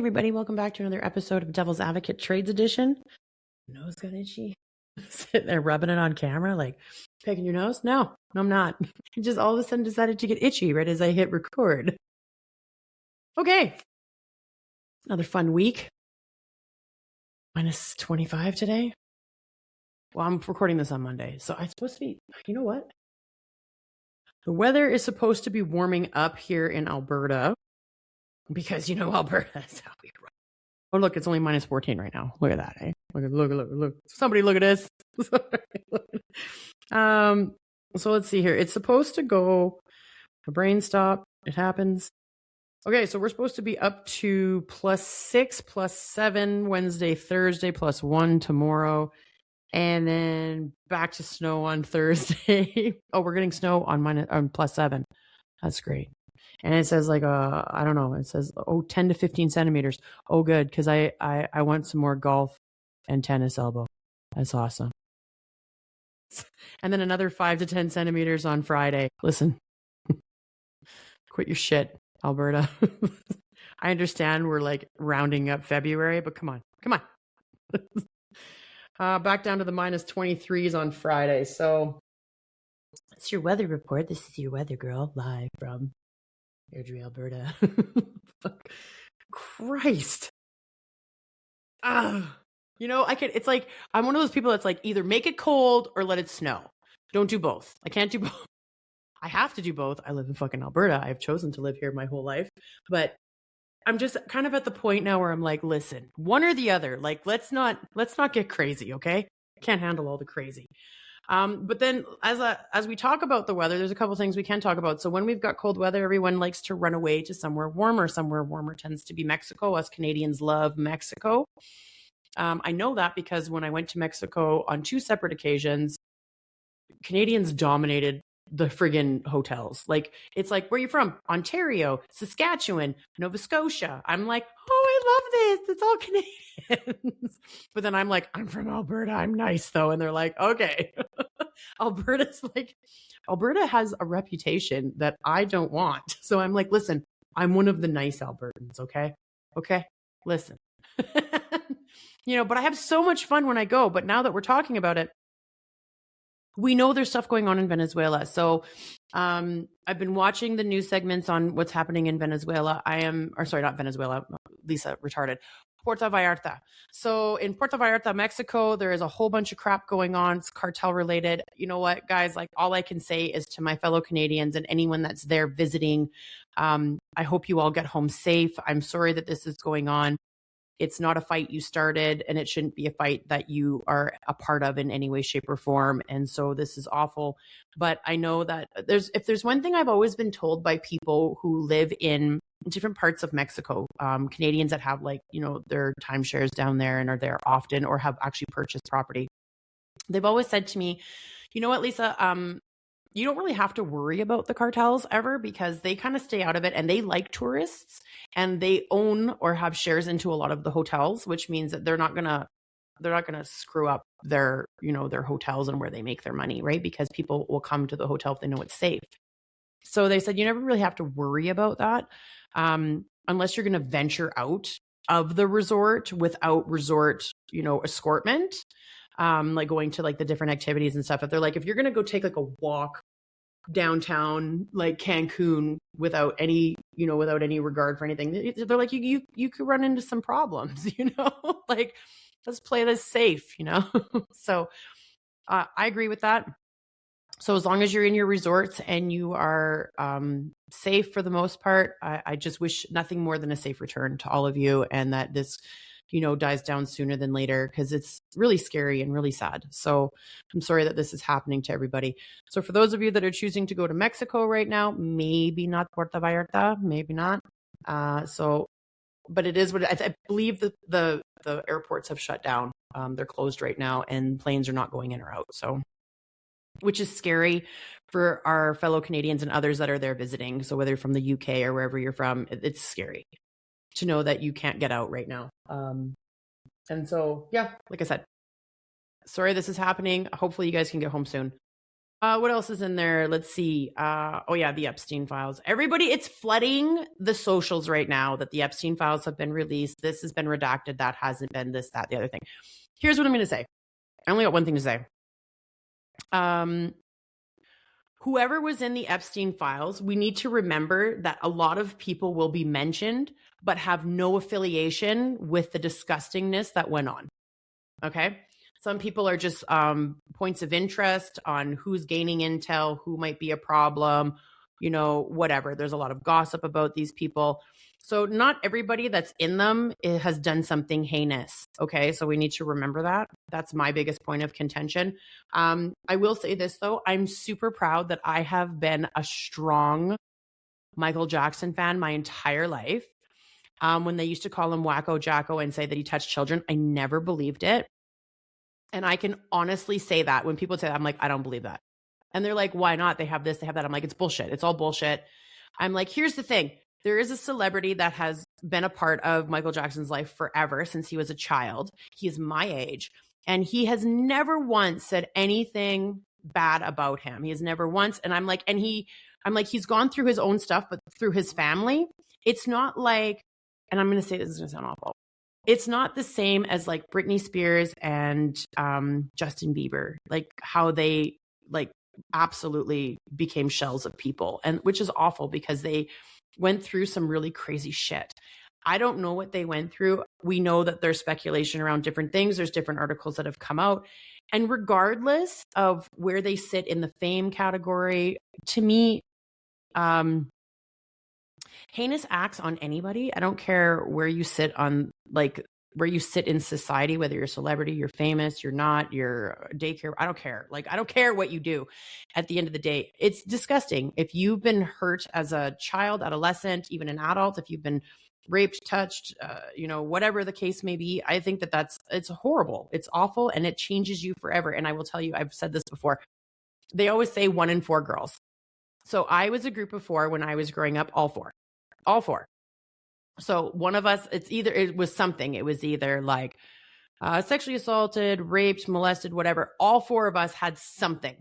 everybody. Welcome back to another episode of Devil's Advocate Trades Edition. Nose got itchy. Sitting there rubbing it on camera, like picking your nose. No, I'm not. I just all of a sudden decided to get itchy right as I hit record. Okay. Another fun week. Minus 25 today. Well, I'm recording this on Monday. So I'm supposed to be, you know what? The weather is supposed to be warming up here in Alberta. Because, you know, Alberta is how we run. Oh, look, it's only minus 14 right now. Look at that, eh? Look. Somebody look at this. So let's see here. It's supposed to go, a brain stop. It happens. Okay, so we're supposed to be up to +6, +7 Wednesday, Thursday, +1 tomorrow. And then back to snow on Thursday. Oh, we're getting snow on +7. That's great. And it says like, I don't know, it says, 10 to 15 centimeters. Oh, good, because I want some more golf and tennis elbow. That's awesome. And then another 5 to 10 centimeters on Friday. Listen, quit your shit, Alberta. I understand we're like rounding up February, but come on. Back down to the minus 23s on Friday. So it's your weather report. This is your weather girl live from Airdrie, Alberta. Fuck. Christ. You know, it's like, I'm one of those people that's like, either make it cold or let it snow. Don't do both. I can't do both. I have to do both. I live in fucking Alberta. I've chosen to live here my whole life. But I'm just kind of at the point now where I'm like, listen, one or the other. Like, let's not get crazy, okay? I can't handle all the crazy. But then as we talk about the weather, there's a couple things we can talk about. So when we've got cold weather, everyone likes to run away to somewhere warmer. Somewhere warmer tends to be Mexico. Us Canadians love Mexico. I know that because when I went to Mexico on 2 separate occasions, Canadians dominated the friggin' hotels. Like, it's like, where are you from? Ontario, Saskatchewan, Nova Scotia. I'm like, oh, I love this. It's all Canadians. But then I'm like, I'm from Alberta. I'm nice though. And they're like, okay. Alberta has a reputation that I don't want. So I'm like, listen, I'm one of the nice Albertans. Okay. Listen, you know, but I have so much fun when I go. But now that we're talking about it, we know there's stuff going on in Venezuela. So I've been watching the news segments on what's happening in Venezuela. Not Venezuela, Lisa, retarded. Puerto Vallarta. So in Puerto Vallarta, Mexico, there is a whole bunch of crap going on. It's cartel related. You know what, guys? Like, all I can say is to my fellow Canadians and anyone that's there visiting, I hope you all get home safe. I'm sorry that this is going on. It's not a fight you started, and it shouldn't be a fight that you are a part of in any way, shape, or form. And so this is awful. But I know that if there's one thing I've always been told by people who live in different parts of Mexico, Canadians that have, like, you know, their timeshares down there and are there often or have actually purchased property, they've always said to me, you know what, Lisa, you don't really have to worry about the cartels ever, because they kind of stay out of it and they like tourists and they own or have shares into a lot of the hotels, which means that they're not going to screw up their, you know, their hotels and where they make their money, right? Because people will come to the hotel if they know it's safe. So they said, you never really have to worry about that. Unless you're going to venture out of the resort without resort, you know, escortment. Like going to like the different activities and stuff. If they're like, if you're going to go take like a walk downtown, like Cancun without any regard for anything, they're like, you could run into some problems, you know, like, let's play this safe, you know? So, I agree with that. So as long as you're in your resorts and you are, safe for the most part, I just wish nothing more than a safe return to all of you, and that this, you know, dies down sooner than later, because it's really scary and really sad. So I'm sorry that this is happening to everybody. So for those of you that are choosing to go to Mexico right now, maybe not Puerto Vallarta, maybe not. But it is what I believe the airports have shut down. They're closed right now and planes are not going in or out. So, which is scary for our fellow Canadians and others that are there visiting. So whether from the UK or wherever you're from, it's scary to know that you can't get out right now. And so, yeah, like I said, sorry this is happening. Hopefully you guys can get home soon. What else is in there? Let's see. Oh yeah, the Epstein files. Everybody, it's flooding the socials right now that the Epstein files have been released. This has been redacted. That hasn't been, this, that, the other thing. Here's what I'm going to say. I only got one thing to say. Whoever was in the Epstein files, we need to remember that a lot of people will be mentioned, but have no affiliation with the disgustingness that went on. Okay. Some people are just points of interest on who's gaining intel, who might be a problem, whatever. There's a lot of gossip about these people. So not everybody that's in them has done something heinous. Okay. So we need to remember that. That's my biggest point of contention. I will say this though. I'm super proud that I have been a strong Michael Jackson fan my entire life. When they used to call him Wacko Jacko and say that he touched children, I never believed it. And I can honestly say that when people say that, I'm like, I don't believe that. And they're like, why not? They have this, they have that. I'm like, it's bullshit. It's all bullshit. I'm like, here's the thing. There is a celebrity that has been a part of Michael Jackson's life forever since he was a child. He is my age. And he has never once said anything bad about him. He has never once. And I'm like, he's gone through his own stuff, but through his family, it's not like, and I'm going to say this is going to sound awful. It's not the same as like Britney Spears and Justin Bieber, like how they like absolutely became shells of people, and which is awful because they went through some really crazy shit. I don't know what they went through. We know that there's speculation around different things. There's different articles that have come out. And regardless of where they sit in the fame category, to me, heinous acts on anybody, I don't care where you sit on, like, where you sit in society, whether you're a celebrity, you're famous, you're not, you're daycare, I don't care. Like, I don't care what you do. At the end of the day, it's disgusting. If you've been hurt as a child, adolescent, even an adult, if you've been raped, touched, whatever the case may be, I think it's horrible. It's awful, and it changes you forever. And I will tell you, I've said this before. They always say 1 in 4 girls. So I was a group of 4 when I was growing up, all four. So one of us, it was something. It was either like sexually assaulted, raped, molested, whatever. All 4 of us had something.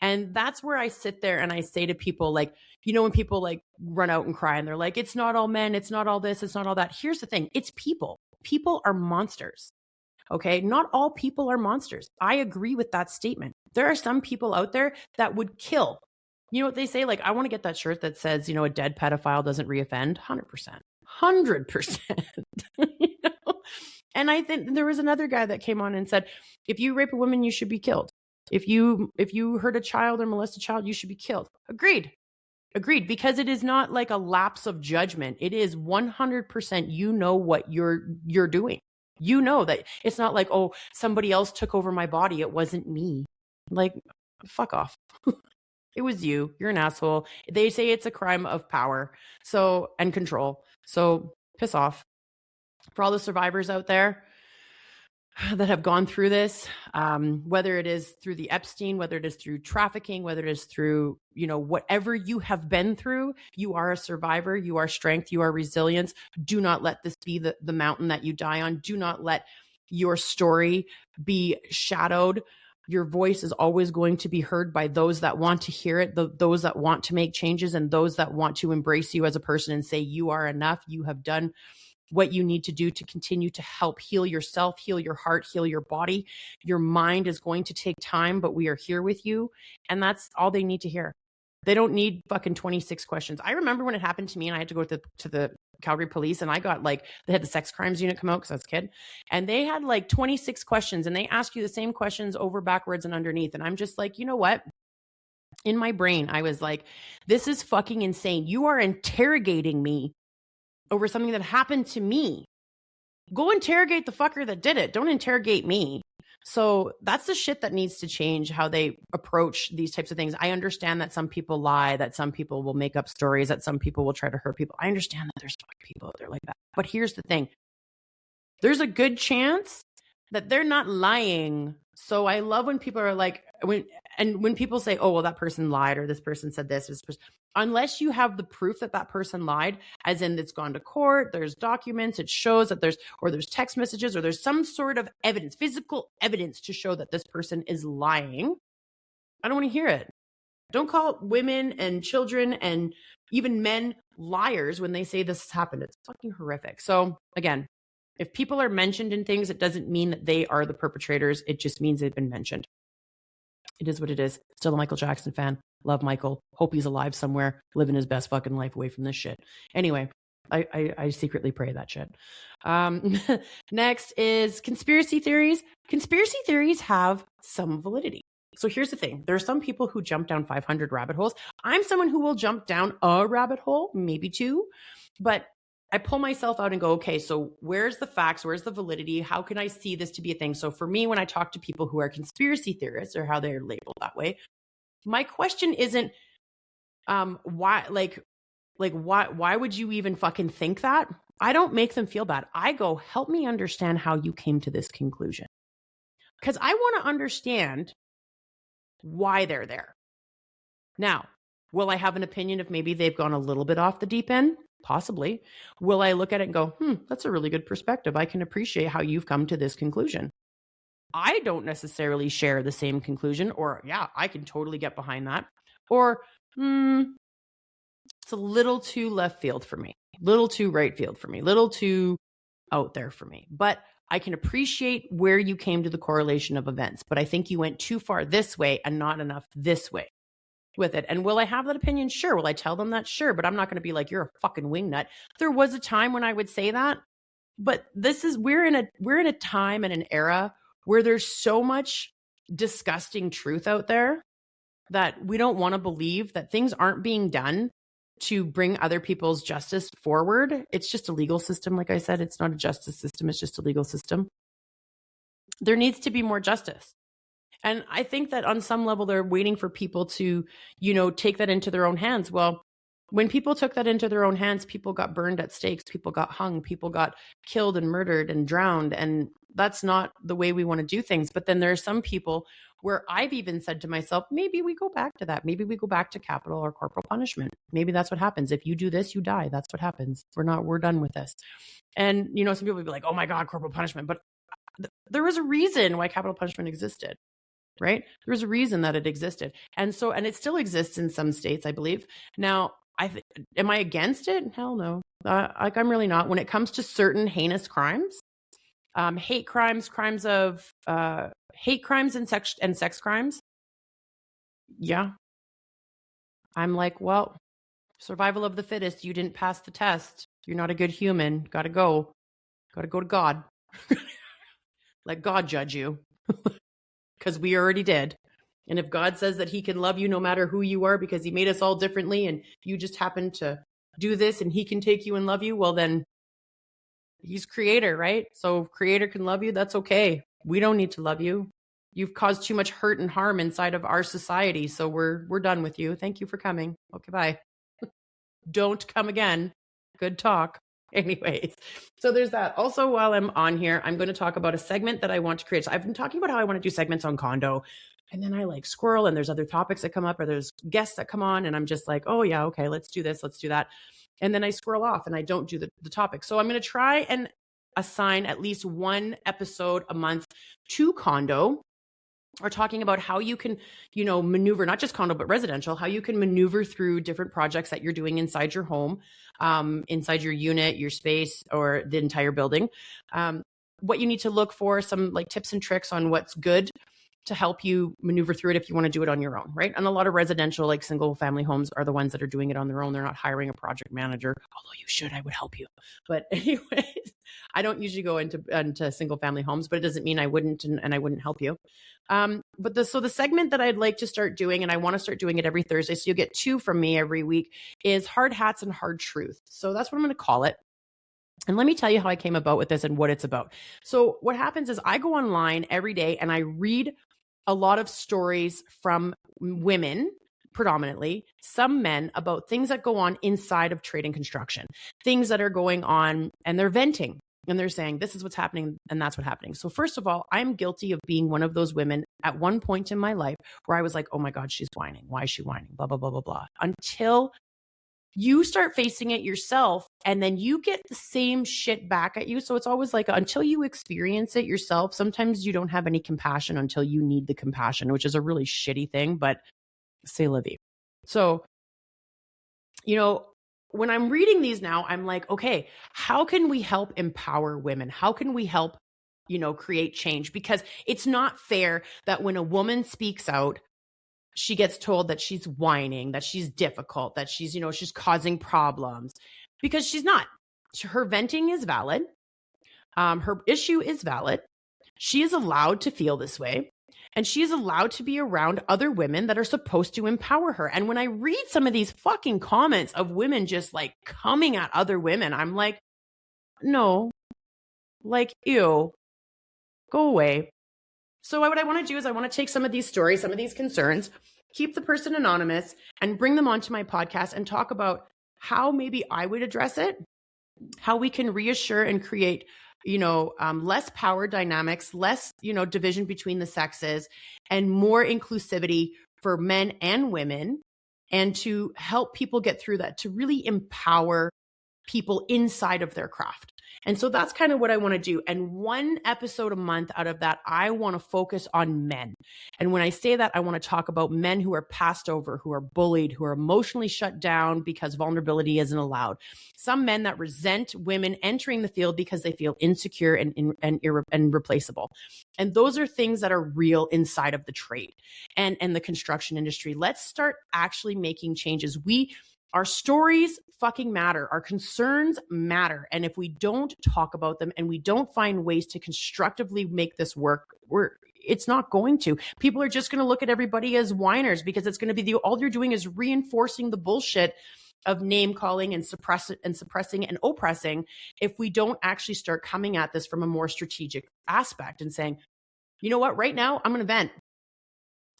And that's where I sit there and I say to people, like, when people like run out and cry and they're like, it's not all men, it's not all this, it's not all that. Here's the thing. It's people. People are monsters. Okay. Not all people are monsters. I agree with that statement. There are some people out there that would kill. You know what they say? Like, I want to get that shirt that says, a dead pedophile doesn't reoffend. 100%. And I think there was another guy that came on and said, if you rape a woman, you should be killed. If you hurt a child or molest a child, you should be killed. Agreed. Because it is not like a lapse of judgment. It is 100%. What you're doing. That it's not like, oh, somebody else took over my body. It wasn't me. Like, fuck off. It was you. You're an asshole. They say it's a crime of power and control. So piss off. For all the survivors out there that have gone through this, whether it is through the Epstein, whether it is through trafficking, whether it is through, whatever you have been through, you are a survivor. You are strength. You are resilience. Do not let this be the mountain that you die on. Do not let your story be shadowed. Your voice is always going to be heard by those that want to hear it, those that want to make changes, and those that want to embrace you as a person and say, you are enough. You have done what you need to do to continue to help heal yourself, heal your heart, heal your body. Your mind is going to take time, but we are here with you. And that's all they need to hear. They don't need fucking 26 questions. I remember when it happened to me and I had to go to the Calgary police, and I got they had the sex crimes unit come out because I was a kid, and they had 26 questions, and they ask you the same questions over, backwards, and underneath. And I'm just like, you know what? In my brain, I was like, this is fucking insane. You are interrogating me over something that happened to me. Go interrogate the fucker that did it. Don't interrogate me. So that's the shit that needs to change, how they approach these types of things. I understand that some people lie, that some people will make up stories, that some people will try to hurt people. I understand that there's people out there like that. But here's the thing. There's a good chance that they're not lying. So I love when people are like, when people say, oh, well, that person lied, or this person said this person, unless you have the proof that person lied, as in it's gone to court, there's documents, it shows that there's text messages, or there's some sort of evidence, physical evidence to show that this person is lying. I don't want to hear it. Don't call women and children and even men liars when they say this has happened. It's fucking horrific. So again, if people are mentioned in things, it doesn't mean that they are the perpetrators. It just means they've been mentioned. It is what it is. Still a Michael Jackson fan. Love Michael. Hope he's alive somewhere, living his best fucking life away from this shit. Anyway, I secretly pray that shit. Next is conspiracy theories. Conspiracy theories have some validity. So here's the thing. There are some people who jump down 500 rabbit holes. I'm someone who will jump down a rabbit hole, maybe two, but I pull myself out and go, okay, so where's the facts? Where's the validity? How can I see this to be a thing? So for me, when I talk to people who are conspiracy theorists or how they're labeled that way, my question isn't why would you even fucking think that? I don't make them feel bad. I go, help me understand how you came to this conclusion. Because I want to understand why they're there. Now, will I have an opinion if maybe they've gone a little bit off the deep end? Possibly. Will I look at it and go, that's a really good perspective. I can appreciate how you've come to this conclusion. I don't necessarily share the same conclusion, or yeah, I can totally get behind that. Or, it's a little too left field for me, little too right field for me, little too out there for me. But I can appreciate where you came to the correlation of events. But I think you went too far this way and not enough this way with it. And will I have that opinion? Sure. Will I tell them that? Sure. But I'm not going to be like, you're a fucking wingnut. There was a time when I would say that, but we're in a time and an era where there's so much disgusting truth out there that we don't want to believe that things aren't being done to bring other people's justice forward. It's just a legal system. Like I said, it's not a justice system. It's just a legal system. There needs to be more justice. And I think that on some level, they're waiting for people to, take that into their own hands. Well, when people took that into their own hands, people got burned at stakes, people got hung, people got killed and murdered and drowned. And that's not the way we want to do things. But then there are some people where I've even said to myself, maybe we go back to that. Maybe we go back to capital or corporal punishment. Maybe that's what happens. If you do this, you die. That's what happens. We're done with this. And, some people would be like, oh my God, corporal punishment. But there was a reason why capital punishment existed. Right? There was a reason that it existed. And it still exists in some states, I believe. Now, am I against it? Hell no. I'm really not. When it comes to certain heinous crimes, hate crimes, hate crimes and sex crimes. Yeah. I'm like, well, survival of the fittest. You didn't pass the test. You're not a good human. Gotta go to God. Let God judge you. Because we already did. And if God says that he can love you no matter who you are because he made us all differently and you just happen to do this and he can take you and love you, well then he's creator, right? So if creator can love you, that's okay. We don't need to love you. You've caused too much hurt and harm inside of our society. So we're done with you. Thank you for coming. Okay, bye. Don't come again. Good talk. Anyways, so there's that. Also, while I'm on here, I'm going to talk about a segment that I want to create. So I've been talking about how I want to do segments on condo, and then I squirrel, and there's other topics that come up, or there's guests that come on, and I'm just like, oh yeah, okay, let's do this, let's do that. And then I squirrel off and I don't do the topic. So I'm going to try and assign at least one episode a month to condo, or talking about how you can, maneuver, not just condo, but residential, how you can maneuver through different projects that you're doing inside your home, inside your unit, your space, or the entire building. What you need to look for, some tips and tricks on what's good to help you maneuver through it if you want to do it on your own, right? And a lot of residential, single family homes are the ones that are doing it on their own. They're not hiring a project manager, although you should, I would help you. But anyways, I don't usually go into single family homes, but it doesn't mean I wouldn't, and I wouldn't help you. So the segment that I'd like to start doing, and I want to start doing it every Thursday, so you'll get 2 from me every week, is hard hats and hard truth. So that's what I'm going to call it. And let me tell you how I came about with this and what it's about. So what happens is I go online every day and I read a lot of stories from women, predominantly, some men, about things that go on inside of trade and construction, things that are going on, and they're venting. And they're saying, this is what's happening, and that's what's happening. So first of all, I'm guilty of being one of those women at one point in my life where I was like, oh my God, she's whining. Why is she whining? Blah, blah, blah, blah, blah. Until you start facing it yourself, and then you get the same shit back at you. So it's always until you experience it yourself, sometimes you don't have any compassion until you need the compassion, which is a really shitty thing. But C'est la vie. So, you know, when I'm reading these now, I'm like, okay, how can we help empower women? How can we help, create change? Because it's not fair that when a woman speaks out, she gets told that she's whining, that she's difficult, that she's causing problems, because she's not. Her venting is valid. Her issue is valid. She is allowed to feel this way. And she is allowed to be around other women that are supposed to empower her. And when I read some of these fucking comments of women just like coming at other women, I'm like, no, like, ew, go away. So what I want to do is I want to take some of these stories, some of these concerns, keep the person anonymous, and bring them onto my podcast and talk about how maybe I would address it, how we can reassure and create less power dynamics, less, division between the sexes, and more inclusivity for men and women, and to help people get through that, to really empower people inside of their craft. And so that's kind of what I want to do. And one episode a month out of that, I want to focus on men. And when I say that, I want to talk about men who are passed over, who are bullied, who are emotionally shut down because vulnerability isn't allowed. Some men that resent women entering the field because they feel insecure and replaceable. And those are things that are real inside of the trade and the construction industry. Let's start actually making changes. Our stories fucking matter. Our concerns matter. And if we don't talk about them and we don't find ways to constructively make this work, it's not going to. People are just going to look at everybody as whiners, because it's going to be all you're doing is reinforcing the bullshit of name calling and suppressing and oppressing, if we don't actually start coming at this from a more strategic aspect and saying, you know what, right now I'm going to vent.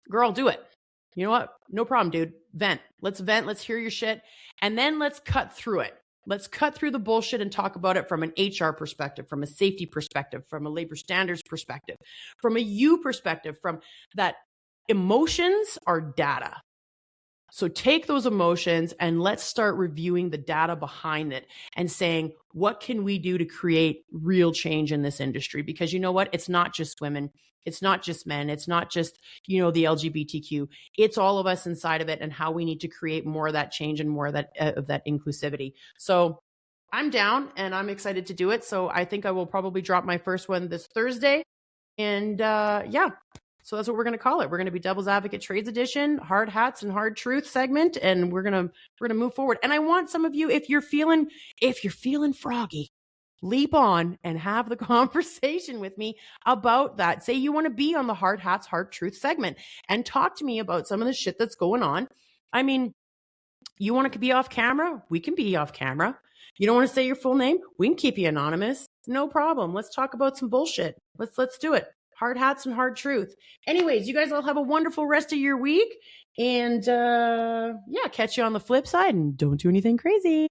Girl, do it. You know what? No problem, dude. Vent. Let's vent. Let's hear your shit. And then let's cut through it. Let's cut through the bullshit and talk about it from an HR perspective, from a safety perspective, from a labor standards perspective, from a you perspective, from that emotions are data. So take those emotions and let's start reviewing the data behind it and saying, what can we do to create real change in this industry? Because you know what? It's not just women. It's not just men. It's not just, the LGBTQ. It's all of us inside of it, and how we need to create more of that change and more of that inclusivity. So I'm down and I'm excited to do it. So I think I will probably drop my first one this Thursday. And so that's what we're going to call it. We're going to be Devil's Advocate Trades Edition, Hard Hats and Hard Truth segment, and we're going to move forward. And I want some of you, if you're feeling froggy, leap on and have the conversation with me about that. Say you want to be on the Hard Hats, Hard Truth segment and talk to me about some of the shit that's going on. I mean, you want to be off camera? We can be off camera. You don't want to say your full name? We can keep you anonymous. No problem. Let's talk about some bullshit. Let's do it. Hard hats and hard truth. Anyways, you guys all have a wonderful rest of your week. And catch you on the flip side, and don't do anything crazy.